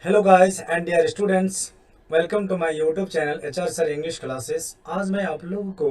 Hello guys and dear students, welcome to my YouTube channel HR sir English classes. आज मैं आप लोगों को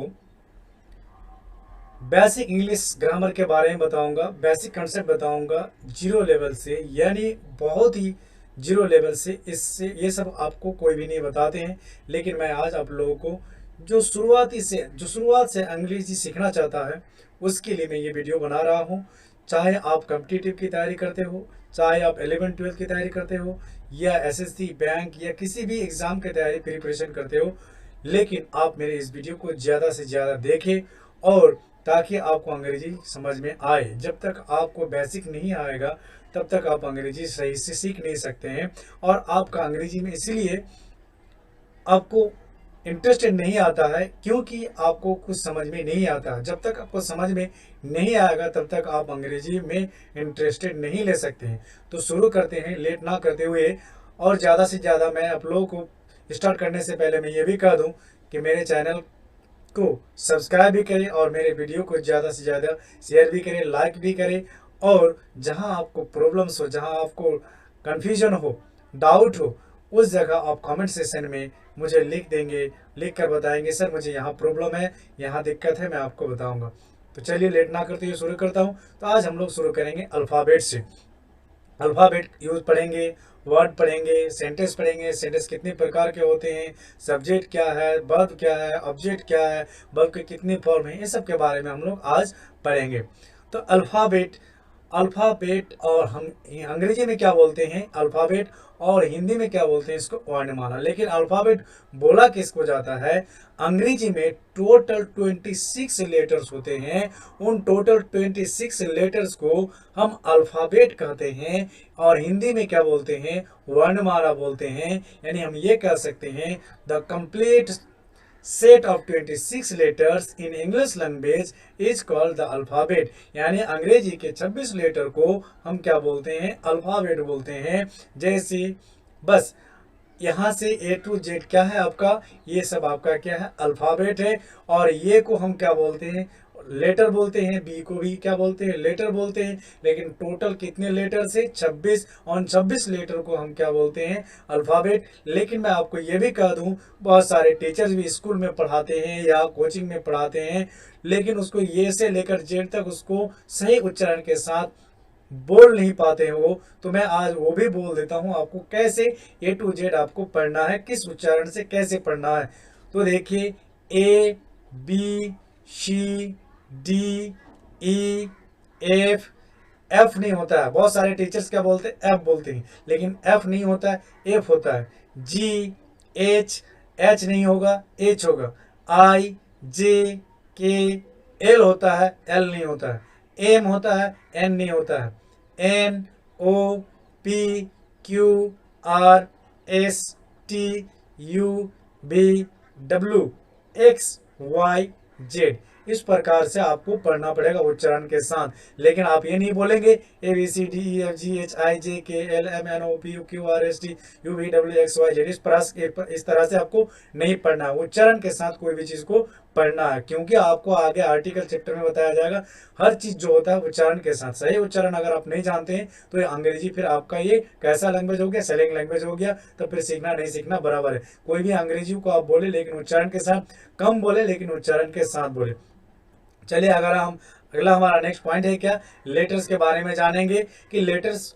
बेसिक इंग्लिश ग्रामर के बारे में बताऊंगा, बेसिक कंसेप्ट बताऊंगा जीरो लेवल से, यानी बहुत ही जीरो लेवल से। इससे ये सब आपको कोई भी नहीं बताते हैं, लेकिन मैं आज आप लोगों को जो शुरुआत से अंग्रेजी सीखना चाहता है उसके लिए मैं ये वीडियो बना रहा हूँ। चाहे आप कॉम्पिटिटिव की तैयारी करते हो, चाहे आप 11-12 की तैयारी करते हो, या एसएससी बैंक या किसी भी एग्ज़ाम की तैयारी प्रिपरेशन करते हो, लेकिन आप मेरे इस वीडियो को ज़्यादा से ज़्यादा देखें, और ताकि आपको अंग्रेजी समझ में आए। जब तक आपको बेसिक नहीं आएगा तब तक आप अंग्रेजी सही से सीख नहीं सकते हैं। और आपका अंग्रेजी में इसलिए आपको इंटरेस्टेड नहीं आता है क्योंकि आपको कुछ समझ में नहीं आता। जब तक आपको समझ में नहीं आएगा तब तक आप अंग्रेजी में इंटरेस्टेड नहीं ले सकते हैं। तो शुरू करते हैं लेट ना करते हुए। और ज़्यादा से ज़्यादा मैं आप लोगों को स्टार्ट करने से पहले मैं ये भी कह दूं कि मेरे चैनल को सब्सक्राइब भी करें और मेरे वीडियो को ज़्यादा से ज़्यादा शेयर भी करें, लाइक भी करें। और जहां आपको प्रॉब्लम्स हो, जहां आपको कन्फ्यूजन हो, डाउट हो, उस जगह आप कमेंट सेशन में मुझे लिख देंगे, लिख कर बताएंगे सर मुझे यहाँ प्रॉब्लम है, यहाँ दिक्कत है, मैं आपको बताऊंगा। तो चलिए लेट ना करते हुए शुरू करता हूँ। तो आज हम लोग शुरू करेंगे अल्फ़ाबेट से। अल्फ़ाबेट यूज पढ़ेंगे, वर्ड पढ़ेंगे, सेंटेंस पढ़ेंगे, सेंटेंस कितने प्रकार के होते हैं, सब्जेक्ट क्या है, वर्ब क्या है, ऑब्जेक्ट क्या है, वर्ब के कितने फॉर्म हैं, ये सब के बारे में हम लोग आज पढ़ेंगे। तो अल्फ़ाबेट, अल्फ़ाबेट और हम अंग्रेजी में क्या बोलते हैं अल्फ़ाबेट, और हिंदी में क्या बोलते हैं इसको वर्णमाला। लेकिन अल्फ़ाबेट बोला किसको जाता है? अंग्रेजी में टोटल 26 लेटर्स होते हैं। उन टोटल 26 लेटर्स को हम अल्फ़ाबेट कहते हैं, और हिंदी में क्या बोलते हैं? वर्णमाला बोलते हैं। यानी हम ये कह सकते हैं the complete set of 26 letters in English language is called the alphabet. यानी अंग्रेजी के 26 लेटर को हम क्या बोलते हैं? अल्फ़ाबेट बोलते हैं। जैसे बस यहाँ से ए टू जेड क्या है आपका, ये सब आपका क्या है? अल्फ़ाबेट है। और ये को हम क्या बोलते हैं? लेटर बोलते हैं। बी को भी क्या बोलते हैं? लेटर बोलते हैं। लेकिन टोटल कितने लेटर से? 26। और 26 लेटर को हम क्या बोलते हैं? अल्फ़ाबेट। लेकिन मैं आपको ये भी कह दूं, बहुत सारे टीचर्स भी स्कूल में पढ़ाते हैं या कोचिंग में पढ़ाते हैं, लेकिन उसको ये से लेकर जेड तक उसको सही उच्चारण के साथ बोल नहीं पाते हैं वो। तो मैं आज वो भी बोल देता हूँ आपको कैसे ए टू जेड आपको पढ़ना है, किस उच्चारण से कैसे पढ़ना है। तो देखिए, A B C D E F. F नहीं होता है, बहुत सारे टीचर्स क्या बोलते हैं? एफ बोलते हैं, लेकिन एफ नहीं होता है, एफ होता है। जी एच, एच नहीं होगा, एच होगा। आई जे के, एल होता है, एल नहीं होता है। एम होता है, एन नहीं होता है। N O P Q R S T U V W X Y Z. इस प्रकार से आपको पढ़ना पड़ेगा उच्चारण के साथ। लेकिन आप ये नहीं बोलेंगे A B C D E F G H I J K L M N O P Q R S T U V W X Y Z. इस तरह से आपको नहीं पढ़ना है। उच्चारण के साथ कोई भी चीज़ को पढ़ना है, क्योंकि आपको आगे आर्टिकल चैप्टर में बताया जाएगा हर चीज़ जो होता है उच्चारण के साथ। सही उच्चारण अगर आप नहीं जानते हैं तो ये अंग्रेजी फिर आपका ये कैसा लैंग्वेज हो गया? सेलिंग लैंग्वेज हो गया। तो फिर सीखना नहीं सीखना बराबर है। कोई भी अंग्रेजी को आप बोले लेकिन उच्चारण के साथ, कम बोले लेकिन उच्चारण के साथ बोले। चलिए अगर हम अगला हमारा नेक्स्ट पॉइंट है क्या? लेटर्स के बारे में जानेंगे कि लेटर्स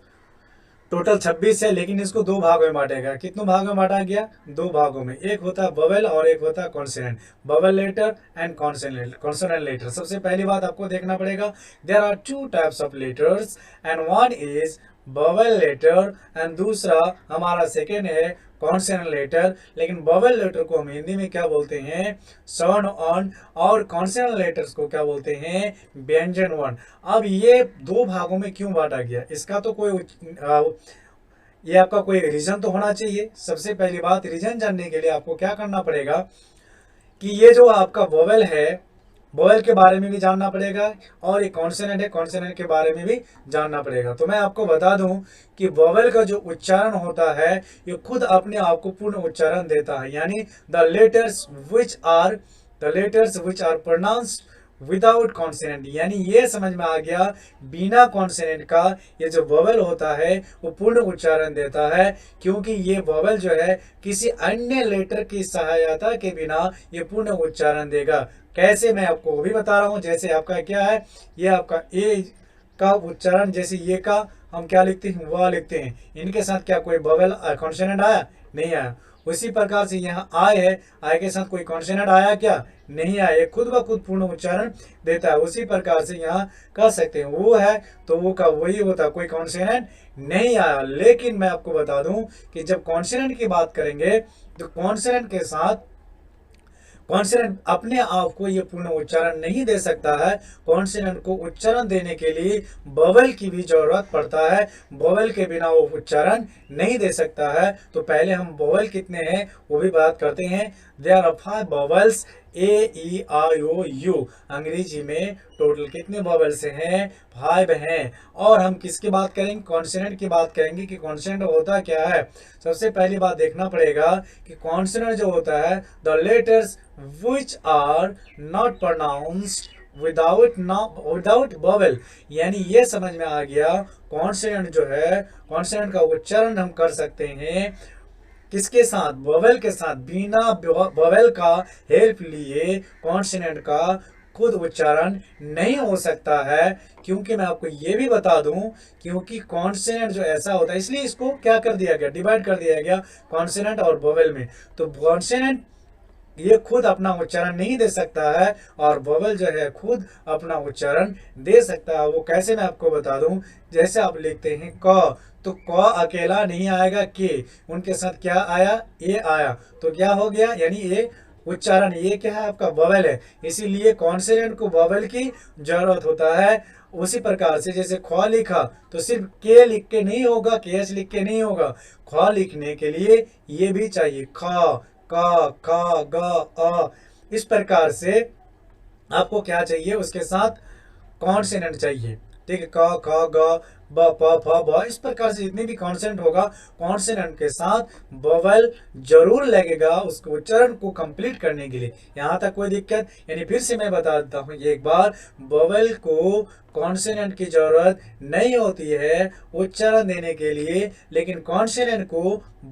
टोटल 26 है, लेकिन इसको दो भागों में बांटा गया। कितनों भागों में बांटा गया? दो भागों में। एक होता है बवेल और एक होता है consonant. Vowel letter and consonant letter. सबसे पहली बात आपको देखना पड़ेगा, there are two types of letters and one is vowel letter and दूसरा हमारा सेकेंड है कॉन्सोनेंट लेटर। लेकिन बवेल लेटर को हम हिंदी में क्या बोलते हैं? स्वर्ण वर्ण। और कॉन्सोनेंट लेटर्स को क्या बोलते हैं? व्यंजन वर्ण। अब ये दो भागों में क्यों बांटा गया? इसका तो कोई ये आपका कोई रीजन तो होना चाहिए। सबसे पहली बात, रीजन जानने के लिए आपको क्या करना पड़ेगा कि ये जो आपका वोवेल है, वोवेल के बारे में भी जानना पड़ेगा, और ये कॉन्सोनेंट है, कॉन्सोनेंट के बारे में भी जानना पड़ेगा। तो मैं आपको बता दूं कि वोवेल का जो उच्चारण होता है ये खुद अपने आप को पूर्ण उच्चारण देता है। यानी the letters which are pronounced without consonant, यानी ये समझ में आ गया बिना कॉन्सोनेंट का ये जो वोवेल होता है वो पूर्ण उच्चारण देता है, क्योंकि ये वोवेल जो है किसी अन्य लेटर की सहायता के बिना ये पूर्ण उच्चारण देगा। कैसे, मैं आपको वो भी बता रहा हूँ। जैसे आपका क्या है, ये आपका ए का उच्चारण, जैसे ये का हम क्या लिखते हैं, वह लिखते हैं, इनके साथ क्या कोई वोवेल कॉन्सोनेंट आया? नहीं आया। उसी प्रकार से यहाँ आय है, आय के साथ कोई कॉन्सोनेंट आया क्या? नहीं आया। ये खुद ब खुद पूर्ण उच्चारण देता है। उसी प्रकार से यहाँ कह सकते हैं वो है तो वो का वही होता, कोई कॉन्सोनेंट नहीं आया। लेकिन मैं आपको बता दूं कि जब कॉन्सोनेंट की बात करेंगे तो कॉन्सोनेंट के साथ कॉन्सोनेंट अपने आप को ये पूर्ण उच्चारण नहीं दे सकता है। कॉन्सोनेंट को उच्चारण देने के लिए वोवेल की भी जरूरत पड़ता है। वोवेल के बिना वो उच्चारण नहीं दे सकता है। तो पहले हम वोवेल कितने हैं वो भी बात करते हैं। There are 5 vowels, A E I O U. अंग्रेजी में टोटल कितने वोवेल्स हैं? 5 हैं। और हम किसकी बात करेंगे? कॉन्सोनेंट की बात करेंगे कि कॉन्सोनेंट होता क्या है। सबसे पहली बात देखना पड़ेगा कि कॉन्सोनेंट जो होता है, the letters which are not pronounced without vowel, यानी ये समझ में आ गया कॉन्सोनेंट जो है, कॉन्सोनेंट का उच्चारण हम कर सकते हैं किसके साथ? वोवेल के साथ। बिना वोवेल का हेल्प लिए कॉन्सोनेंट का खुद उच्चारण नहीं हो सकता है। क्योंकि मैं आपको ये भी बता दूं, क्योंकि कॉन्सोनेंट जो ऐसा होता है, इसलिए इसको क्या कर दिया गया, डिवाइड कर दिया गया कॉन्सोनेंट और वोवेल में। तो कॉन्सोनेंट ये खुद अपना उच्चारण नहीं दे सकता है और वोवेल जो है खुद अपना उच्चारण दे सकता है। वो कैसे, मैं आपको बता दूं। जैसे आप लिखते हैं क, तो क अकेला नहीं आएगा, के उनके साथ क्या आया? ए आया। तो क्या हो गया, यानी ये उच्चारण, ये क्या है आपका? वोवेल है। इसीलिए कॉन्सोनेंट को वोवेल की जरूरत होता है। उसी प्रकार से जैसे ख लिखा तो सिर्फ के लिख के नहीं होगा, के एच लिख के नहीं होगा। ख लिखने के लिए ये भी चाहिए, ख, का, खा, गा, आ। इस प्रकार से आपको क्या चाहिए? उसके साथ कॉन्सोनेंट चाहिए। ठीक है, का, खा, गा, ब, प, फ, ब। इस प्रकार से जितने भी कॉन्सोनेंट होगा, कॉन्सोनेंट के साथ वोवेल जरूर लगेगा उसके उच्चारण को कंप्लीट करने के लिए। यहाँ तक कोई दिक्कत? यानी फिर से मैं बता देता हूँ ये एक बार, वोवेल को कॉन्सोनेंट की जरूरत नहीं होती है उच्चारण देने के लिए, लेकिन कॉन्सोनेंट को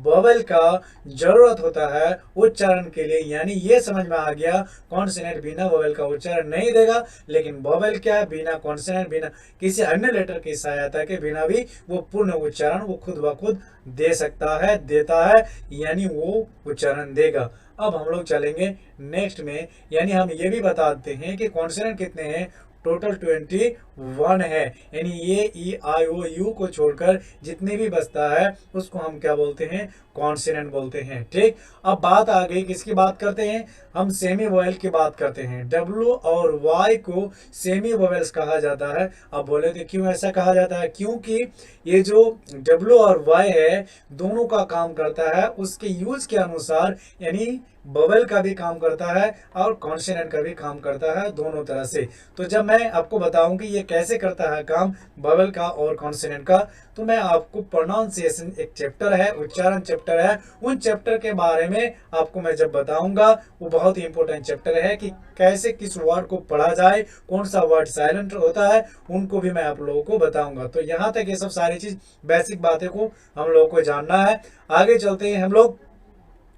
वोवेल का जरूरत होता है उच्चारण के लिए। यानी ये समझ में आ गया, कॉन्सोनेंट बिना वोवेल का उच्चारण नहीं देगा, लेकिन वोवेल क्या है? बिना कॉन्सोनेंट, बिना किसी अन्य लेटर की सहायता के बिना भी वो पूर्ण उच्चारण वो खुद ब खुद दे सकता है, देता है, यानी वो उच्चारण देगा। अब हम लोग चलेंगे नेक्स्ट में, यानी हम ये भी बताते हैं कि कॉन्सोनेंट कितने हैं। टोटल 21 है। यानी ये ई आई ओ यू को छोड़कर जितने भी बचता है उसको हम क्या बोलते हैं? कॉन्सोनेंट बोलते हैं। ठीक, अब बात आ गई, किसकी बात करते हैं? हम सेमी वोवेल की बात करते हैं। डब्ल्यू और वाई को सेमी वोवेल्स कहा जाता है। अब बोले तो क्यों ऐसा कहा जाता है? क्योंकि ये जो डब्ल्यू और वाई है दोनों का काम करता है उसके यूज के अनुसार, यानी वोवेल का भी काम करता है और कॉन्सोनेंट का भी काम करता है, दोनों तरह से। तो जब मैं आपको बताऊं कि ये कैसे करता है काम वोवेल का और कॉन्सोनेंट का, तो मैं आपको प्रोनाउंसिएशन एक चैप्टर है, उच्चारण चैप्टर है, उन चैप्टर के बारे में आपको मैं जब बताऊंगा, वो बहुत ही इंपॉर्टेंट चैप्टर है कि कैसे किस वर्ड को पढ़ा जाए, कौन सा वर्ड साइलेंट होता है, उनको भी मैं आप लोगों को बताऊंगा। तो यहाँ तक ये सब सारी चीज बेसिक बातें को हम लोगों को जानना है। आगे चलते हैं हम लोग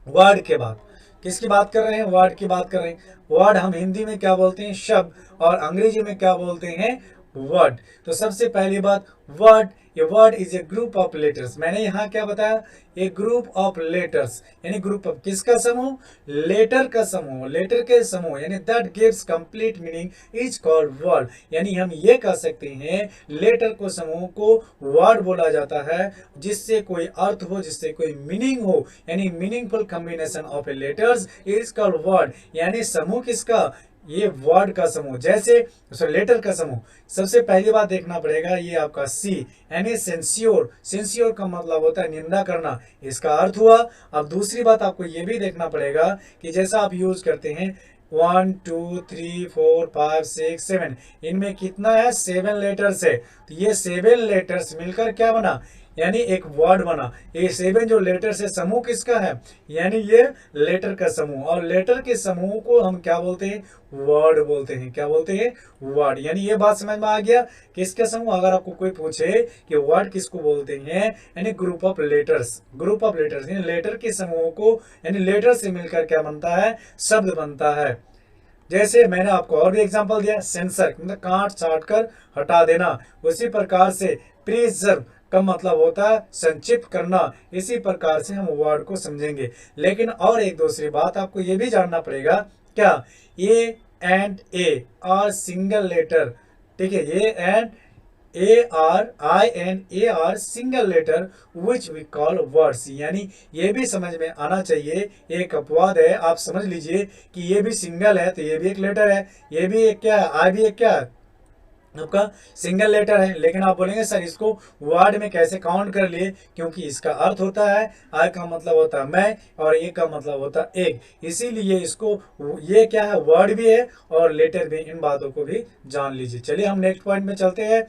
वर्ड के बाद। किसकी बात कर रहे हैं? वर्ड की बात कर रहे हैं। वर्ड हम हिंदी में क्या बोलते हैं? शब्द। और अंग्रेजी में क्या बोलते हैं? वर्ड। तो सबसे पहली बात, वर्ड, ये word is a group of letters. मैंने यहाँ क्या बताया? ए ग्रुप ऑफ लेटर्स, यानी ग्रुप ऑफ किसका समूह? लेटर का समूह, लेटर के समूह, यानी that gives complete meaning is called word. यानी हम ये कह सकते हैं लेटर को समूह को वर्ड बोला जाता है, जिससे कोई अर्थ हो, जिससे कोई मीनिंग हो, यानी meaningful combination of A letters is called word. यानी समूह किसका? ये वर्ड का समूह, जैसे लेटर का समूह। सबसे पहली बात देखना पड़ेगा, ये आपका सी, यानी सेंस्योर। सेंस्योर का मतलब होता है निंदा करना, इसका अर्थ हुआ। अब दूसरी बात आपको ये भी देखना पड़ेगा कि जैसा आप यूज करते हैं 1 2 3 4 5 6 7, इनमें कितना है? 7 लेटर्स है। तो ये 7 लेटर्स मिलकर क्या बना? यानी एक वर्ड बना। ये 7 जो लेटर्स है समूह किसका है, यानी ये लेटर का समूह, और लेटर के समूह को हम क्या बोलते हैं, वर्ड बोलते हैं। क्या बोलते हैं, वर्ड। यानी ये बात समझ में आ गया, किसका समूह। अगर आपको कोई पूछे कि वर्ड किसको बोलते हैं, यानी group of letters, group of letters, यानी लेटर के समूह को, यानी लेटर से मिलकर क्या बनता है, शब्द बनता है। जैसे मैंने आपको और भी एग्जांपल दिया, सेंसर मतलब काट छाट कर हटा देना, उसी प्रकार से प्रिजर्व का मतलब होता है संचित करना। इसी प्रकार से हम वर्ड को समझेंगे। लेकिन और एक दूसरी बात आपको ये भी जानना पड़ेगा, क्या a and a are single letter, ठीक है, a and a are, I and a are single letter which we call words. यानी ये भी समझ में आना चाहिए, एक अपवाद है, आप समझ लीजिए कि ये भी सिंगल है तो ये भी एक लेटर है, ये भी एक क्या है, आई भी एक क्या है, आपका सिंगल लेटर है। लेकिन आप बोलेंगे सर इसको वर्ड में कैसे काउंट कर लिए, क्योंकि इसका अर्थ होता है, आई का मतलब होता है मैं, और ए का मतलब होता है एक, इसीलिए इसको ये क्या है, वर्ड भी है और लेटर भी। इन बातों को भी जान लीजिए। चलिए हम नेक्स्ट पॉइंट में चलते हैं।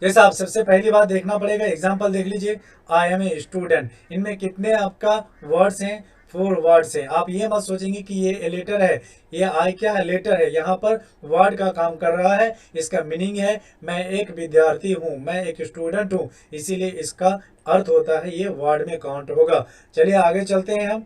जैसे आप सबसे पहली बात देखना पड़ेगा, एग्जाम्पल देख लीजिए, आई एम ए स्टूडेंट। इनमें कितने आपका वर्ड्स हैं, 4 वर्ड्स हैं। आप ये मत सोचेंगे कि ये लेटर है, ये आई क्या है, लेटर है। यहाँ पर वर्ड का काम कर रहा है। इसका मीनिंग है मैं एक विद्यार्थी हूँ, मैं एक स्टूडेंट हूँ, इसीलिए इसका अर्थ होता है ये वर्ड में काउंट होगा। चलिए आगे चलते हैं हम।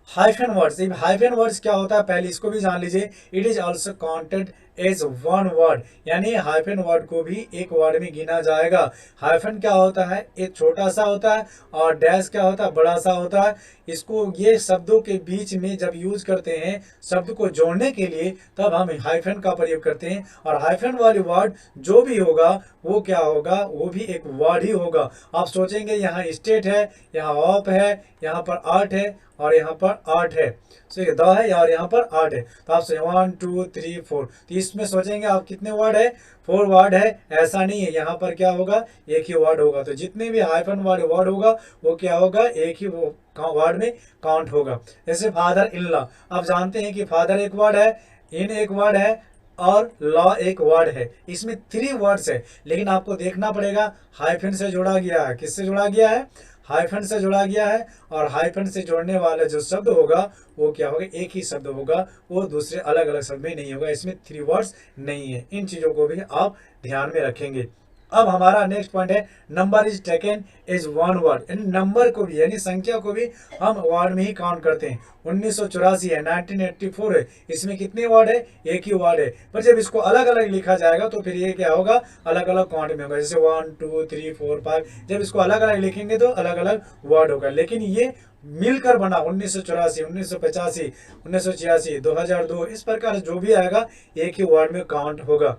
हाइफन वर्ड्स, हाइफन वर्ड्स क्या होता है पहले इसको भी जान लीजिए। It is also counted as one word, यानी हाइफन वर्ड को भी एक वर्ड में गिना जाएगा। हाइफन क्या होता है, एक छोटा सा होता है, और डैश क्या होता है, बड़ा सा होता है। इसको ये शब्दों के बीच में जब यूज करते हैं शब्द को जोड़ने के लिए, तब हम हाइफन का प्रयोग करते हैं। और हाइफन वाली वर्ड जो भी होगा वो क्या होगा, वो भी एक वर्ड ही होगा। आप सोचेंगे यहाँ स्टेट है, यहाँ ऑफ है, यहाँ पर आर्ट है, और यहाँ पर आर्ट है, द है, और यहाँ पर आर्ट है। तो आप 1 2 3 4, तो इसमें सोचेंगे आप कितने वर्ड है, 4 वर्ड है। ऐसा नहीं है, यहाँ पर क्या होगा, एक ही वर्ड होगा। तो जितने भी हाइफन वाले वर्ड होगा वो क्या होगा, एक ही वर्ड में काउंट होगा। जैसे फादर इन लॉ, आप जानते हैं कि फादर एक वर्ड है, इन एक वर्ड है, और लॉ एक वर्ड है। इसमें 3 वर्ड्स है, लेकिन आपको देखना पड़ेगा हाइफन से जोड़ा गया है। किससे जोड़ा गया है, हाइफन से जोड़ा गया है। और हाइफन से जोड़ने वाला जो शब्द होगा वो क्या होगा, एक ही शब्द होगा, वो दूसरे अलग अलग शब्द में नहीं होगा। इसमें 3 वर्ड्स नहीं है। इन चीजों को भी आप ध्यान में रखेंगे। अब हमारा नेक्स्ट पॉइंट है, number is taken is one word, यानी नंबर को भी, यानी संख्या को भी हम वर्ड में ही काउंट करते हैं। 1984 है, 1984 है, इसमें कितने वर्ड है, एक ही वर्ड है। पर जब इसको अलग अलग लिखा जाएगा तो फिर ये क्या होगा, अलग अलग काउंट में होगा। जैसे 1 2 3 4 5, जब इसको अलग अलग लिखेंगे तो अलग अलग वर्ड होगा। लेकिन ये मिलकर बना 1984, 1985, 1986, 2002, इस प्रकार जो भी आएगा एक ही वर्ड में काउंट होगा।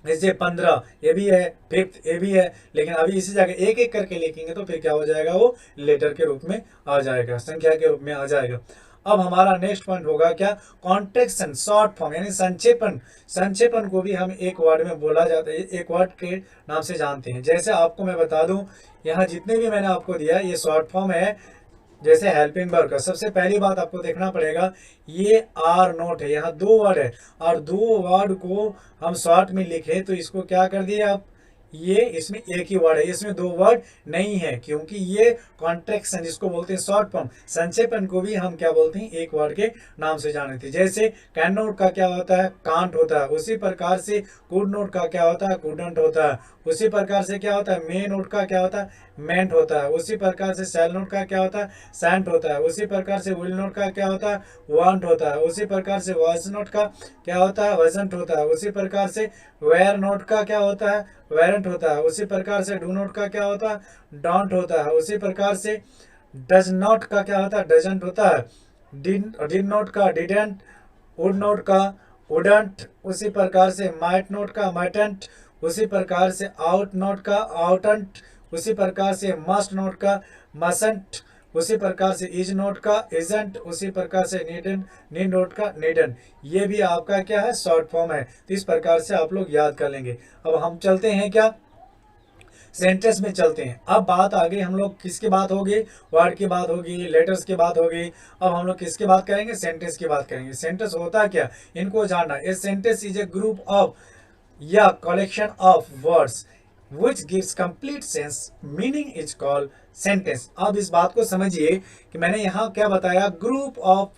जैसे 15 ये भी है, 5th ये भी है, लेकिन अभी इसी जगह एक एक करके लिखेंगे तो फिर क्या हो जाएगा, वो लेटर के रूप में आ जाएगा, संख्या के रूप में आ जाएगा। अब हमारा नेक्स्ट पॉइंट होगा क्या, कॉन्ट्रैक्शन, शॉर्ट फॉर्म, यानी संक्षेपण। संक्षेपण को भी हम एक वर्ड में बोला जाता है, एक वर्ड के नाम से जानते हैं। जैसे आपको मैं बता दूं, यहाँ जितने भी मैंने आपको दिया ये शॉर्ट फॉर्म है। जैसे हेल्पिंग वर्ब का सबसे पहली बात आपको देखना पड़ेगा, ये आर नोट है, यहाँ 2 वर्ड है, और 2 वर्ड को हम शॉर्ट में लिखे तो इसको क्या कर दिए आप, ये इसमें एक ही वर्ड है, इसमें 2 वर्ड नहीं है, क्योंकि ये कॉन्ट्रैक्शन जिसको बोलते हैं शॉर्ट फॉर्म, संक्षेपण को भी हम क्या बोलते हैं, एक वर्ड के नाम से जानते हैं। जैसे कैन नोट का क्या होता है, कांट होता है, उसी प्रकार से कुड नोट का क्या होता है, कुडंट होता है। उसी प्रकार से क्या होता है, मे नोट का क्या होता है, मेंट होता है। उसी प्रकार से सेल नोट का क्या होता है, सेंट होता है। उसी प्रकार से विल नोट का क्या होता है, वांट होता है। उसी प्रकार से वॉइस नोट का क्या होता है, वजंट होता है। उसी प्रकार से वेयर नोट का क्या होता है, वेरेंट होता है। उसी प्रकार से डू नोट का क्या होता है, डोंट होता है। उसी प्रकार से डज नॉट का क्या होता है, डजंट होता है। डिड नोट का डिडेंट, वुड नोट का वुडंट। उसी प्रकार से माइट नोट का माइटेंट। उसी प्रकार से आउट नोट का आउटंट। उसी प्रकार से मस्ट नोट का मसंट। उसी प्रकार से इज नोट का इजंट। उसी प्रकार से नीड नोट का नीडन। ये भी आपका क्या है, शॉर्ट फॉर्म है। तो इस प्रकार से आप लोग याद कर लेंगे। अब हम चलते हैं क्या, सेंटेंस में चलते हैं। अब बात आ गई, हम लोग किसकी बात होगी, वर्ड की बात होगी, लेटर्स की बात होगी। अब हम लोग किसकी बात करेंगे, सेंटेंस की बात करेंगे। सेंटेंस होता क्या, इनको जानना। A sentence is a group of या collection of words which gives complete sense meaning is called sentence। अब इस बात को समझिए कि मैंने यहाँ क्या बताया, ग्रुप ऑफ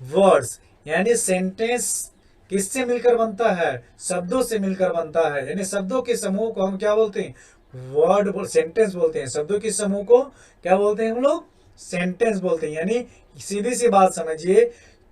वर्ड्स, यानी सेंटेंस किससे मिलकर बनता है, शब्दों से मिलकर बनता है, यानी शब्दों के समूह को हम क्या बोलते हैं, वर्ड सेंटेंस बोलते हैं। शब्दों के समूह को क्या बोलते हैं हम लोग, सेंटेंस बोलते हैं। यानी सीधी सी बात समझिए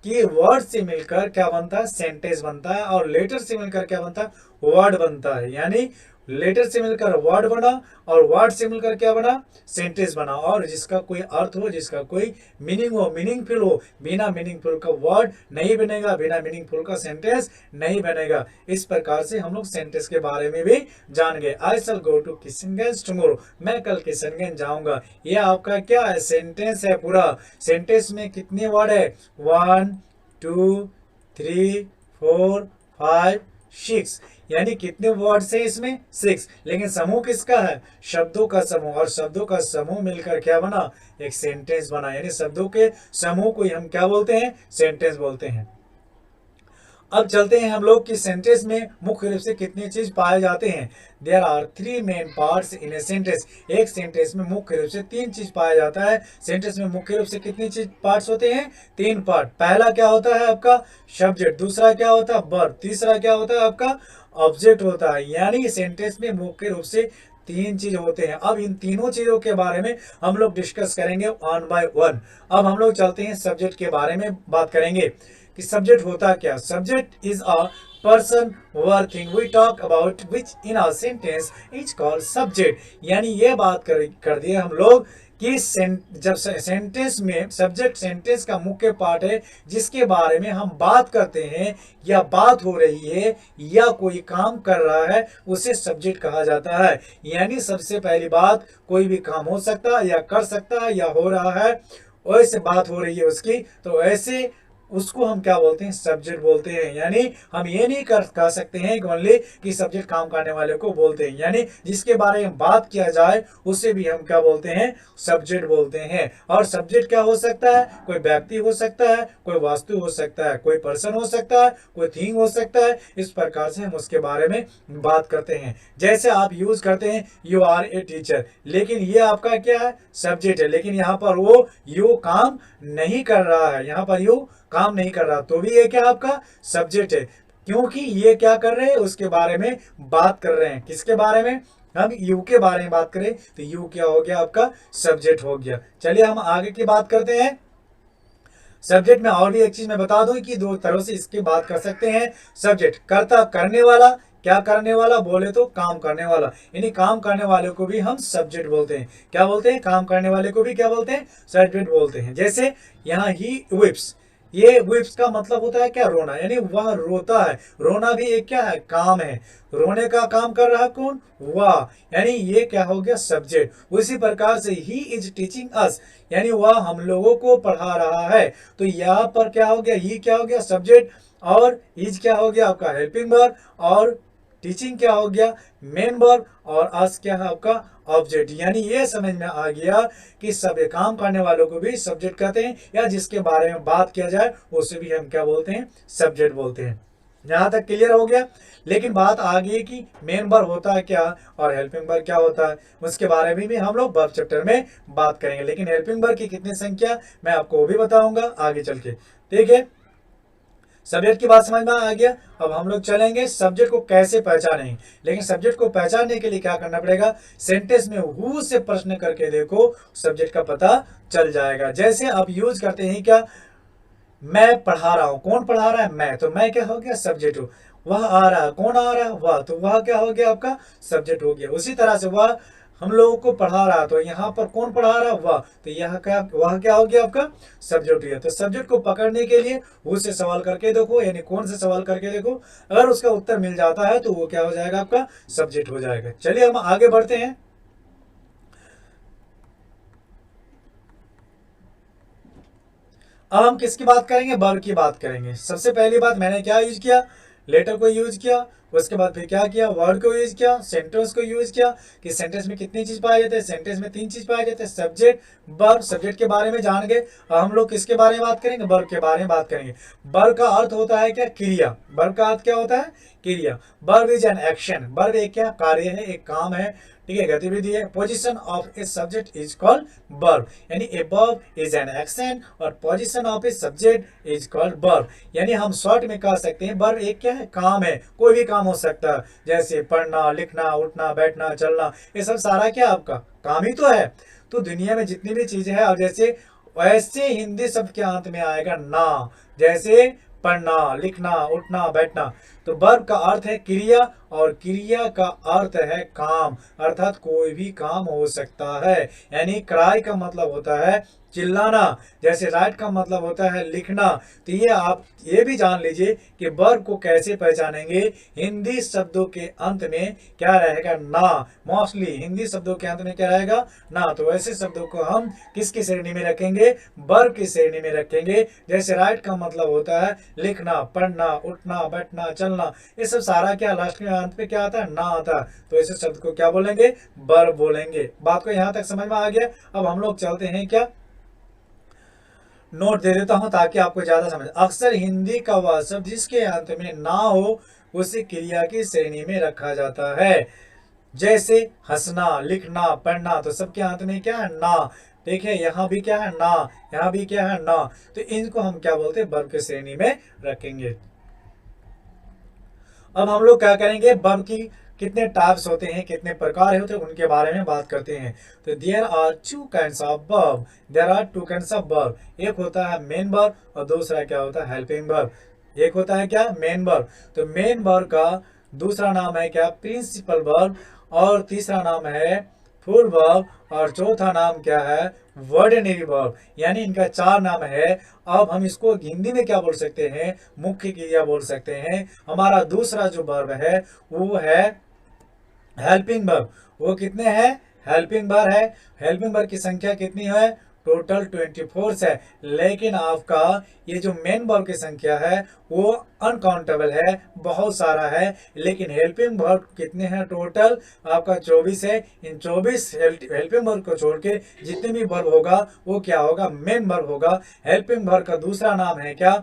कि वर्ड से मिलकर क्या बनता है, सेंटेंस बनता है, और लेटर से मिलकर क्या बनता है, वर्ड बनता है। यानी लेटर से मिलकर वर्ड बना और वर्ड से मिलकर क्या बना, सेंटेंस बना, और जिसका कोई अर्थ हो, जिसका कोई मीनिंग हो, मीनिंगफुल हो। बिना मीनिंगफुल का वर्ड नहीं बनेगा, बिना मीनिंगफुल का सेंटेंस नहीं बनेगा। इस प्रकार से हम लोग सेंटेंस के बारे में भी जान गए। आई शैल गो टू किशनगंज टुमारो, मैं कल किशनगंज जाऊंगा। ये आपका क्या है, सेंटेंस है पूरा। सेंटेंस में कितने वर्ड है, 1 2 3 4 5 6, यानी कितने वर्ड्स हैं इसमें, 6। लेकिन समूह किसका है, शब्दों का समूह, और शब्दों का समूह मिलकर क्या बना, एक सेंटेंस बना। यानी शब्दों के समूह को हम क्या बोलते हैं, सेंटेंस बोलते हैं। अब चलते हैं हम लोग कि सेंटेंस में मुख्य रूप से कितनी चीज पाए जाते हैं। There are 3 main parts in a sentence. एक सेंटेंस में मुख्य रूप से 3 चीज पाया जाता है। सेंटेंस में मुख्य रूप से कितनी चीज पार्ट्स होते हैं, 3 पार्ट। पहला क्या होता है आपका सब्जेक्ट, दूसरा क्या होता है वर्ब, तीसरा क्या होता है आपका ऑब्जेक्ट होता है। यानी सेंटेंस में मुख्य रूप से 3 चीज होते हैं। अब इन तीनों चीजों के बारे में हम लोग डिस्कस करेंगे 1 बाय 1। अब हम लोग चलते हैं सब्जेक्ट के बारे में बात करेंगे कि सब्जेक्ट होता क्या। Subject is a person working we talk about which in a sentence is called subject. यानी ये बात कर दिए हम लोग कि जब सेंटेंस में सब्जेक्ट सेंटेंस का मुख्य पार्ट है, जिसके बारे में हम बात करते हैं या बात हो रही है या कोई काम कर रहा है, उसे सब्जेक्ट कहा जाता है। यानी सबसे पहली बात, कोई भी काम हो सकता है या कर सकता है या हो रहा है, वैसे बात हो रही है उसकी, तो ऐसे उसको हम क्या बोलते हैं, सब्जेक्ट बोलते हैं। यानी हम ये नहीं कह सकते हैं कि ओनली कि सब्जेक्ट काम करने वाले को बोलते हैं, यानी जिसके बारे में बात किया जाए उसे भी हम क्या बोलते हैं, सब्जेक्ट बोलते हैं। और सब्जेक्ट क्या हो सकता है, कोई व्यक्ति हो सकता है, कोई वस्तु हो सकता है, कोई पर्सन हो सकता है, कोई थिंग हो सकता है। इस प्रकार से हम उसके बारे में बात करते हैं। जैसे आप यूज करते हैं यू आर ए टीचर, लेकिन ये आपका क्या है, सब्जेक्ट है, लेकिन यहाँ पर वो यू काम नहीं कर रहा है, यहाँ पर यू काम नहीं कर रहा, तो भी ये क्या आपका सब्जेक्ट है, क्योंकि ये क्या कर रहे हैं, उसके बारे में बात कर रहे हैं। किसके बारे में, हम यू के बारे में बात करें तो यू क्या हो गया, आपका सब्जेक्ट हो गया। चलिए हम आगे की बात करते हैं। सब्जेक्ट में और भी एक चीज मैं बता दूं कि 2 तरह से इसकी बात कर सकते हैं। सब्जेक्ट करता, करने वाला, क्या करने वाला बोले तो काम करने वाला, यानी काम करने वाले को भी हम सब्जेक्ट बोलते हैं। क्या बोलते हैं, काम करने वाले को भी क्या बोलते हैं, सब्जेक्ट बोलते हैं। जैसे यहाँ ही विप्स, ये विप्स का मतलब होता है क्या, रोना, यानी वह रोता है। रोना भी एक क्या है, काम है। रोने का काम कर रहा कौन, वह, यानी ये क्या हो गया, सब्जेक्ट। उसी प्रकार से ही इज टीचिंग अस, यानी वह हम लोगों को पढ़ा रहा है। तो यहाँ पर क्या हो गया, ही क्या हो गया, सब्जेक्ट, और इज क्या हो गया आपका हेल्पिंग वर्ब, और टीचिंग क्या हो गया, मेन वर्ब, और अस क्या है आपका ऑब्जेक्ट। यानी ये समझ में आ गया कि सब काम करने वालों को भी सब्जेक्ट कहते हैं, या जिसके बारे में बात किया जाए उसे भी हम क्या बोलते हैं, सब्जेक्ट बोलते हैं। यहाँ तक क्लियर हो गया। लेकिन बात आ गई कि मेन वर्ब होता है क्या और हेल्पिंग वर्ब क्या होता है, उसके बारे में भी हम लोग वर्ब चैप्टर में बात करेंगे। लेकिन हेल्पिंग वर्ब की कितनी संख्या मैं आपको वो भी बताऊंगा आगे चल के। ठीक है, सब्जेक्ट की बात समझ में आ गया। अब हम लोग चलेंगे सब्जेक्ट को कैसे पहचानेंगे। लेकिन सब्जेक्ट को पहचानने के लिए क्या करना पड़ेगा, सेंटेंस में हु से प्रश्न करके देखो, सब्जेक्ट का पता चल जाएगा। जैसे आप यूज करते हैं क्या, मैं पढ़ा रहा हूं, कौन पढ़ा रहा है, मैं, तो मैं क्या हो गया, सब्जेक्ट हो। वह आ रहा है, कौन आ रहा है, वह, तो वह क्या हो गया आपका सब्जेक्ट हो गया। उसी तरह से वह हम लोगों को पढ़ा रहा, तो यहाँ पर कौन पढ़ा रहा है, वह, तो यह क्या, वह क्या हो गया आपका सब्जेक्ट हो गया। तो सब्जेक्ट को पकड़ने के लिए उससे सवाल करके देखो, यानी कौन से सवाल करके देखो, अगर उसका उत्तर मिल जाता है तो वो क्या हो जाएगा, आपका सब्जेक्ट हो जाएगा। चलिए हम आगे बढ़ते हैं। अब हम किसकी बात करेंगे, वर्ब की बात करेंगे। सबसे पहली बात मैंने क्या यूज किया, लेटर को यूज किया, उसके बाद फिर क्या किया, वर्ड को यूज किया, सेंटेंस को यूज किया कि सेंटेंस में कितनी चीज पाए जाते हैं, सेंटेंस में 3 चीज पाए जाते हैं, सब्जेक्ट वर्ब, सब्जेक्ट के बारे में जान गए। अब हम लोग किसके बारे में बात करेंगे, वर्ब के बारे में बात करेंगे। वर्ब का अर्थ होता है क्या, क्रिया। वर्ब का अर्थ क्या होता है, क्रिया। Verb is an action, verb एक क्या कार्य है, एक काम है, ठीक है, गतिविधि है। Position of a subject is called verb, यानी a verb is an action और position of a subject is called verb. यानी हम शॉर्ट में कह सकते हैं वर्ब एक क्या है, काम है, कोई भी काम हो सकता है, जैसे पढ़ना, लिखना, उठना, बैठना, चलना, ये सब सारा क्या आपका काम ही तो है। तो दुनिया में जितनी भी चीजें हैं, अब जैसे वैसे हिंदी शब्द के अंत में आएगा ना, जैसे पढ़ना, लिखना, उठना, बैठना। तो वर्ब का अर्थ है क्रिया और क्रिया का अर्थ है काम, अर्थात कोई भी काम हो सकता है। यानी क्राई का मतलब होता है चिल्लाना, जैसे राइट का मतलब होता है लिखना। तो ये आप ये भी जान लीजिए कि वर्ब को कैसे पहचानेंगे। हिंदी शब्दों के अंत में क्या रहेगा, ना। मोस्टली हिंदी शब्दों के अंत में क्या रहेगा, ना। तो ऐसे शब्दों को हम किसकी श्रेणी में रखेंगे, वर्ब की श्रेणी में रखेंगे। जैसे राइट का मतलब होता है लिखना, पढ़ना, उठना, बैठना, चलना, ये सब सारा क्या लास्ट में अंत पे क्या आता है, ना आता है। तो ऐसे शब्द को क्या बोलेंगे, वर्ब बोलेंगे। बात को यहाँ तक समझ में आ गया। अब हम लोग चलते हैं क्या, नोट दे देता हूं ताकि आपको ज्यादा समझ। अक्सर हिंदी का वह शब्द जिसके अंत में ना हो उसे क्रिया की श्रेणी में रखा जाता है। जैसे हंसना, लिखना, पढ़ना, तो सबके अंत में क्या है, ना। देखिए यहाँ भी क्या है, ना, यहाँ भी क्या है, ना। तो इनको हम क्या बोलते हैं, वर्ब की श्रेणी में रखेंगे। अब हम लोग क्या करेंगे, वर्ब की कितने टाइप्स होते हैं, कितने प्रकार होते हैं, उनके बारे में बात करते हैं। तो there are two kinds of verb, there are two kinds of verb. एक होता है मेन वर्ब और दूसरा क्या होता है, हेल्पिंग वर्ब। एक होता है क्या, मेन वर्ब। तो मेन वर्ब का दूसरा नाम है क्या, प्रिंसिपल वर्ब, और तीसरा नाम है फुल वर्ब, और चौथा नाम क्या है, वर्डनरी वर्ब। यानी इनका 4 नाम है। अब हम इसको हिंदी में क्या बोल सकते हैं, मुख्य क्रिया बोल सकते हैं। हमारा दूसरा जो वर्ब है वो है हेल्पिंग वर्ब। वो कितने हैं, हेल्पिंग वर्ब है। हेल्पिंग वर्ब की संख्या कितनी है, टोटल 24 है। लेकिन आपका ये जो मेन वर्ब की संख्या है वो अनकाउंटेबल है, बहुत सारा है। लेकिन हेल्पिंग वर्ब कितने हैं, टोटल आपका 24 है। इन 24 हेल्पिंग वर्ब को छोड़ के जितने भी वर्ब होगा वो क्या होगा, मेन वर्ब होगा। हेल्पिंग वर्ब का दूसरा नाम है क्या,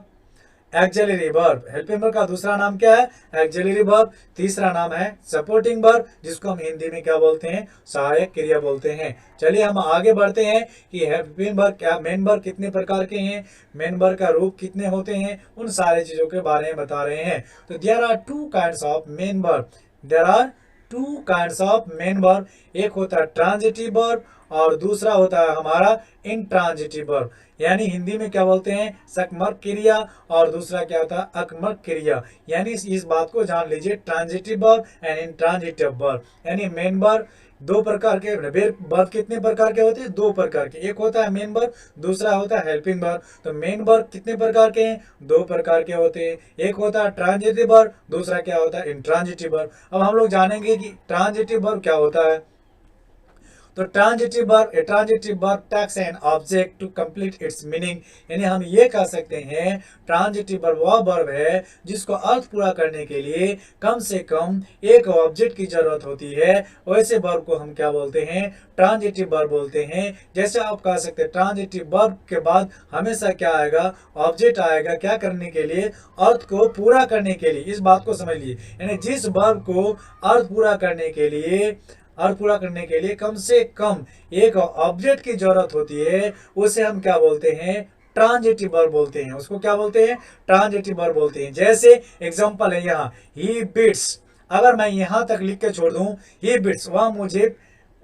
एक्सिलरी वर्ब। हेल्पिंग वर्ब का दूसरा नाम क्या है, एक्सिलरी वर्ब। तीसरा नाम है सपोर्टिंग वर्ब, जिसको हम हिंदी में क्या बोलते हैं, सहायक क्रिया बोलते हैं। चलिए हम आगे बढ़ते हैं कि हेल्पिंग वर्ब क्या, मेन वर्ब कितने प्रकार के हैं, मेन वर्ब का रूप कितने होते हैं, उन सारे चीजों के बारे में बता रहे हैं। तो there are 2 kinds of main verb, there are 2 kinds of main verb. एक होता है ट्रांजिटिव वर्ब और दूसरा होता है हमारा इंट्रांजिटिव वर्ब। यानी हिंदी में क्या बोलते हैं, सकमक क्रिया, और दूसरा क्या होता है, अकमक क्रिया। यानी इस बात को जान लीजिए, transitive verb and intransitive verb. यानी मेन वर्ब 2 प्रकार के, वर्ब कितने प्रकार के होते हैं, 2 प्रकार के। एक होता है मेन वर्ब, दूसरा होता है हेल्पिंग वर्ब। तो मेन वर्ब कितने प्रकार के हैं, 2 प्रकार के होते हैं। एक होता है ट्रांजिटिव वर्ब, दूसरा क्या होता है, इंट्रांजिटिव वर्ब। अब हम लोग जानेंगे कि ट्रांजिटिव वर्ब क्या होता है। तो transitive verb takes an object to complete its meaning. यानी हम ये कह सकते हैं ट्रांजिटिव वर्ब वह वर्ब है जिसको अर्थ पूरा करने के लिए कम से कम एक ऑब्जेक्ट की जरूरत होती है। वैसे वर्ब को हम क्या बोलते हैं, ट्रांजिटिव वर्ब बोलते हैं। जैसे आप कह सकते हैं ट्रांजिटिव वर्ब के बाद हमेशा क्या आएगा, ऑब्जेक्ट आएगा, क्या करने के लिए, अर्थ को पूरा करने के लिए। इस बात को समझ लीजिए, यानी जिस वर्ब को अर्थ पूरा करने के लिए, अर्थ पूरा करने के लिए कम से कम एक ऑब्जेक्ट की जरूरत होती है, उसे हम क्या बोलते हैं, ट्रांजिटिव वर्ब बोलते हैं। उसको क्या बोलते हैं, ट्रांजिटिव वर्ब बोलते हैं। जैसे एग्जांपल है यहाँ, ही बीट्स। अगर मैं यहाँ तक लिख के छोड़ दूं ही बीट्स,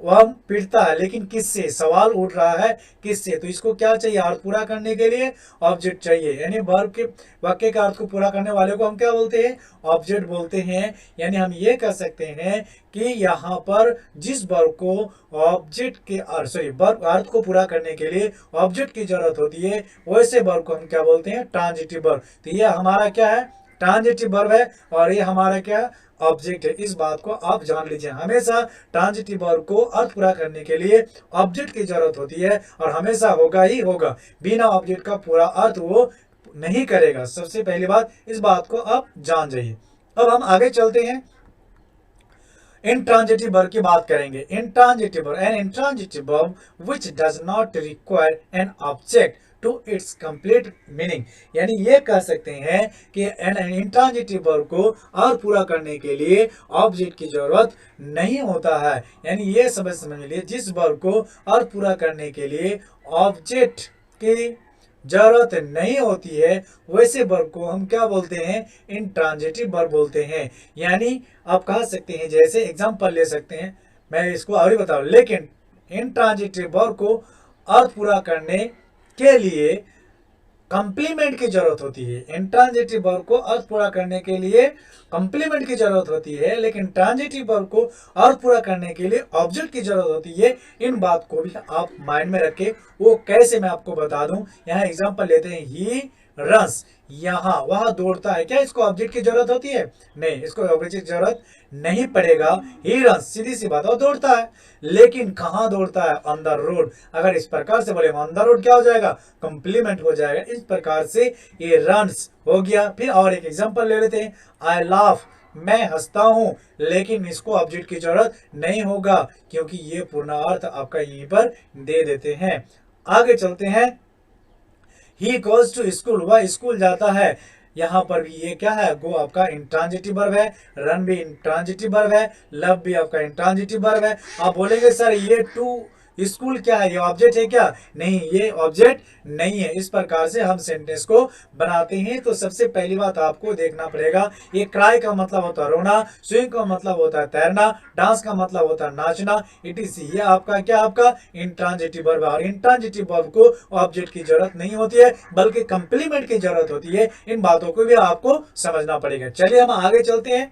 वह पीटता है, लेकिन किससे, सवाल उठ रहा है किससे। तो इसको क्या चाहिए, अर्थ पूरा करने के लिए ऑब्जेक्ट चाहिए। यानी वर्ब के वाक्य का अर्थ को पूरा करने वाले को हम क्या बोलते हैं, ऑब्जेक्ट बोलते हैं। यानी हम ये कह सकते हैं कि यहाँ पर जिस वर्ब को ऑब्जेक्ट के वर्ब अर्थ को पूरा करने के लिए ऑब्जेक्ट की जरूरत होती है, वैसे वर्ब को हम क्या बोलते हैं, ट्रांजिटिव वर्ब। तो ये हमारा क्या है, ट्रांजिटिव वर्ब है, और ये हमारा क्या, ऑब्जेक्ट है। इस बात को आप जान लीजिए, हमेशा ट्रांजिटिव वर्ब को अर्थ पूरा करने के लिए ऑब्जेक्ट की जरूरत होती है, और हमेशा होगा ही होगा। बिना ऑब्जेक्ट का पूरा अर्थ वो नहीं करेगा। सबसे पहली बात, इस बात को आप जान जाइए। अब हम आगे चलते हैं, इंट्रांजिटिव वर्ब की बात करेंगे। Intransitive verb, an intransitive verb which does not require an object to its complete meaning. यानी ये कह सकते हैं कि एन इंट्रांजिटिव वर्ब को अर्थ पूरा करने के लिए ऑब्जेक्ट की जरूरत नहीं होता है। यानी ये समझ लीजिए, जिस वर्ब को अर्थ पूरा करने के लिए ऑब्जेक्ट की जरूरत नहीं होती है, वैसे वर्ब को हम क्या बोलते हैं, इंट्रांजिटिव वर्ब बोलते हैं। यानी आप कह सकते हैं, जैसे एग्जांपल ले सकते हैं, मैं इसको और ही बताऊं, लेकिन इंट्रांजिटिव वर्ब को अर्थ पूरा करने के लिए कंप्लीमेंट की जरूरत होती है। इंट्रांजिटिव वर्ब को अर्थ पूरा करने के लिए कंप्लीमेंट की जरूरत होती है, लेकिन ट्रांजिटिव वर्ब को अर्थ पूरा करने के लिए ऑब्जेक्ट की जरूरत होती है। इन बात को भी आप माइंड में रखें। वो कैसे मैं आपको बता दूं। यहाँ एग्जांपल लेते हैं, ही रन्स, यहाँ वह दौड़ता है। क्या इसको ऑब्जेक्ट की जरूरत होती है? नहीं, इसको ऑब्जेक्ट की जरूरत नहीं पड़ेगा। ही रन्स, सीधी सी बात, वो दौड़ता है, लेकिन कहाँ दौड़ता है? On the road. अगर इस प्रकार से बोले ऑन द रोड, क्या हो जाएगा? कंप्लीमेंट हो जाएगा। इस प्रकार से ये रन्स हो गया। फिर और एक एग्जांपल ले लेते हैं, आई लाफ, मैं हंसता हूं, लेकिन इसको ऑब्जेक्ट की जरूरत नहीं होगा, क्योंकि ये पूर्ण अर्थ आपका यहीं पर दे देते हैं। आगे चलते हैं, ही गोज टू स्कूल, वह स्कूल जाता है। यहाँ पर भी ये क्या है? गो आपका इंट्रांजिटिव वर्ब है, रन भी इंट्रांजिटिव वर्ब है, लव भी आपका इंट्रांजिटिव वर्ब है। आप बोलेंगे सर ये टू स्कूल क्या है, ये ऑब्जेक्ट है क्या? नहीं, ये ऑब्जेक्ट नहीं है। इस प्रकार से हम सेंटेंस को बनाते हैं। तो सबसे पहली बात आपको देखना पड़ेगा, ये क्राई का मतलब होता है रोना, स्विंग का मतलब होता है तैरना, डांस का मतलब होता है नाचना। इट इज, ये आपका क्या, आपका इंट्रांजिटिव वर्ब है। और इंट्रांजिटिव वर्ब को ऑब्जेक्ट की जरूरत नहीं होती है, बल्कि कंप्लीमेंट की जरूरत होती है। इन बातों को भी आपको समझना पड़ेगा। चलिए हम आगे चलते हैं।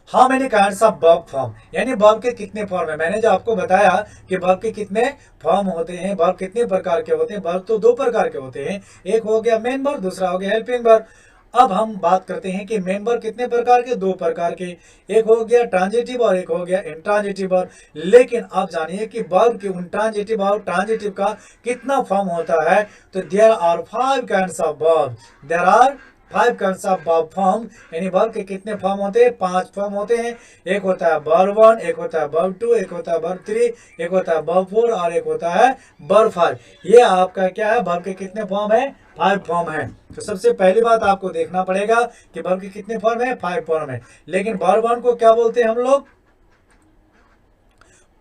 How many kinds of verb form, यानी वर्ब के कितने फॉर्म है। मैंने जो आपको बताया कि वर्ब के कितने फॉर्म होते हैं, वर्ब कितने प्रकार के होते हैं। वर्ब तो दो प्रकार के होते हैं, एक हो गया मेन वर्ब, दूसरा हो गया हेल्पिंग वर्ब। अब हम बात करते हैं कि मेन वर्ब कितने प्रकार के, दो प्रकार के, एक हो गया ट्रांजिटिव और एक हो गया इंट्रांजिटिव वर्ब। लेकिन आप जानिए कि वर्ब के इंट्रांजिटिव और ट्रांजिटिव का कितना फॉर्म होता है। तो there are 5 kinds of verb, there are 5 kinds of verb form. यानी वर्ब के कितने फॉर्म होते हैं? 5 फॉर्म होते हैं। एक होता है वर्ब 1, एक होता है वर्ब 2, एक होता है वर्ब 3, एक होता है वर्ब 4 और एक होता है वर्ब 5। ये आपका क्या है? वर्ब के कितने फॉर्म है? 5 फॉर्म है। तो सबसे पहली बात आपको देखना पड़ेगा कि वर्ब के कितने फॉर्म है? 5 फॉर्म है। लेकिन वर्ब 1 को क्या बोलते हैं हम लोग?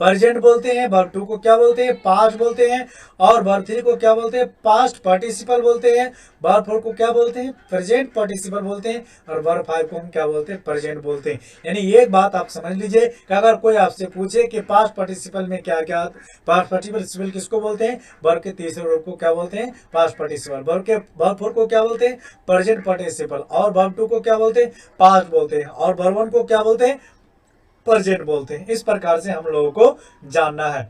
प्रेजेंट बोलते हैं। वर्ब 2 को क्या बोलते हैं? पास्ट बोलते हैं। और वर्ब 3 को क्या बोलते हैं? पास्ट पार्टिसिपल बोलते हैं। वर्ब 4 को क्या बोलते हैं? प्रेजेंट पार्टिसिपल बोलते हैं। और वर्ब 5 को हम क्या बोलते हैं? प्रेजेंट बोलते हैं। यानी एक बात आप समझ लीजिए कि अगर कोई आपसे पूछे कि पास्ट पार्टिसिपल में क्या क्या, पास्ट पार्टिसिपल किसको बोलते हैं? वर्ब के तीसरे रूप को क्या बोलते हैं? Past participle. वर्ब 4 को क्या बोलते हैं? Present participle. और वर्ब 2 को क्या बोलते हैं? पास्ट बोलते हैं। और वर्ब 1 को क्या बोलते हैं? प्रेजेंट बोलते हैं। इस प्रकार से हम लोगों को जानना है।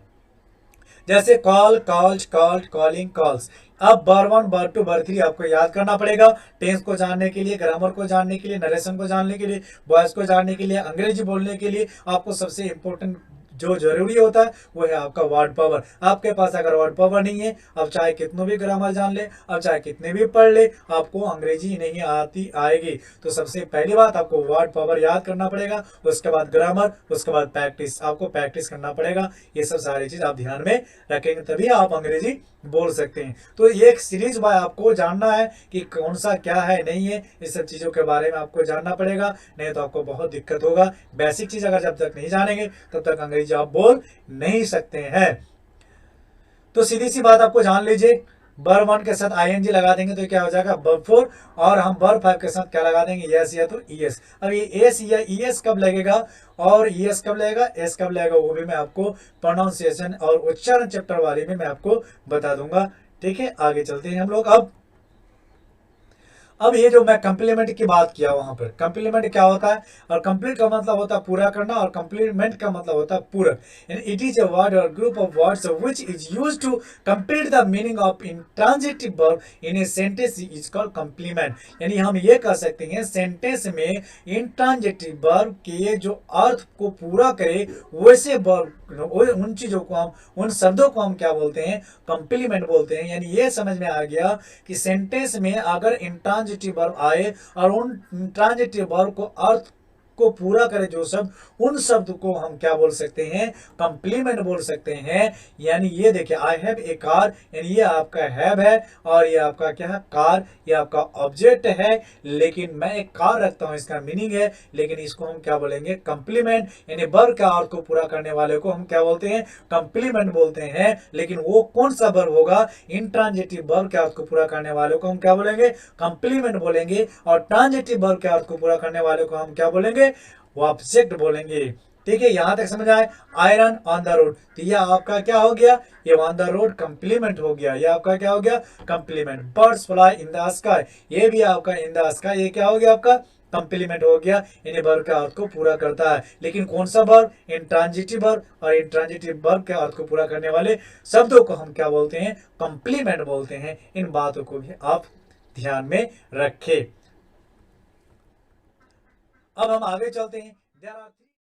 जैसे call, called, called, calling, calls. अब वर्ब 1, वर्ब 2, वर्ब 3 आपको याद करना पड़ेगा। टेंस को जानने के लिए, ग्रामर को जानने के लिए, नरेशन को जानने के लिए, वॉइस को जानने के लिए, अंग्रेजी बोलने के लिए आपको सबसे इंपॉर्टेंट जो जरूरी होता है वो है आपका वर्ड पावर। आपके पास अगर वर्ड पावर नहीं है, अब चाहे कितनों भी ग्रामर जान ले, अब चाहे कितने भी पढ़ ले, आपको अंग्रेजी नहीं आएगी। तो सबसे पहली बात आपको वर्ड पावर याद करना पड़ेगा, उसके बाद ग्रामर, उसके बाद प्रैक्टिस। आपको प्रैक्टिस करना पड़ेगा। ये सब सारी चीज आप ध्यान में रखेंगे तभी आप अंग्रेजी बोल सकते हैं। तो ये एक सीरीज बाय आपको जानना है कि कौन सा क्या है, नहीं है। इस सब चीजों के बारे में आपको जानना पड़ेगा, नहीं तो आपको बहुत दिक्कत होगा। बेसिक चीज अगर जब तक नहीं जानेंगे तब तक अंग्रेजी आप बोल नहीं सकते हैं। तो सीधी सी बात आपको जान लीजिए, वर्ब 1 के साथ आईएनजी लगा देंगे तो क्या हो जाएगा? वर्ब 4। और हम वर्ब 5 के साथ क्या लगा देंगे? यस या तो ईएस। अब ये एस या ईएस कब लगेगा और ईएस कब लगेगा, एस कब लगेगा, वो भी मैं आपको प्रोनाउंसिएशन और उच्चारण चैप्टर वाले में मैं आपको बता दूंगा। ठीक है, आगे चलते हैं हम लोग। अब ये जो मैं कंप्लीमेंट की बात किया, वहां पर कंप्लीमेंट क्या होता है? और कंप्लीट का मतलब होता है पूरा करना, और कंप्लीमेंट का मतलब होता है पूरक। इट इज अ वर्ड और group of words which is used to complete the meaning of intransitive verb in a sentence is called complement. यानी हम ये कह सकते हैं सेंटेंस में इंट्रांजिटिव वर्ब के जो अर्थ को पूरा करे वैसे वर्ब, उन चीजों को हम, उन शब्दों को हम क्या बोलते हैं? कंप्लीमेंट बोलते हैं। यानी ये समझ में आ गया कि सेंटेंस में अगर इंट्रांजिटिव इंट्रांजिटिव वर्ब आए और उन इंट्रांजिटिव वर्ब को अर्थ को पूरा करे जो शब्द, उन शब्द को हम क्या बोल सकते हैं, कंप्लीमेंट बोल सकते हैं। यानी ये देखिए आई हैव ए कार, यानी ये आपका हैव है और ये आपका क्या है, कार, ये आपका ऑब्जेक्ट है। लेकिन मैं एक कार रखता हूं, इसका मीनिंग है, लेकिन इसको हम क्या बोलेंगे, कंप्लीमेंट। यानी वर्ब का अर्थ को पूरा करने वाले को हम क्या बोलते हैं, कंप्लीमेंट बोलते हैं। लेकिन वो कौन सा वर्ब होगा, इंट्रांजिटिव वर्ब के अर्थ को पूरा करने वाले को हम क्या बोलेंगे, कंप्लीमेंट बोलेंगे। और ट्रांजिटिव वर्ब के अर्थ को पूरा करने वाले को हम क्या बोलेंगे, वो ऑब्जेक्ट बोलेंगे। ठीक है, यहां तक समझ आए। आयरन ऑन द रोड, तो ये आपका क्या हो गया, ये ऑन द रोड कंप्लीमेंट हो गया, ये आपका क्या हो गया, complement. Birds fly in the sky, ये भी आपका इन द स्काई, ये क्या हो गया, आपका कंप्लीमेंट हो गया। यानी वर्ब के अर्थ को पूरा करता है। लेकिन कौन सा वर्ब, इंट्रांजिटिव वर्ब, और इंट्रांजिटिव वर्ब के अर्थ को पूरा करने वाले शब्दों को हम क्या बोलते हैं, कंप्लीमेंट बोलते हैं। इन बातों को भी आप ध्यान में रखें। अब हम आगे चलते हैं।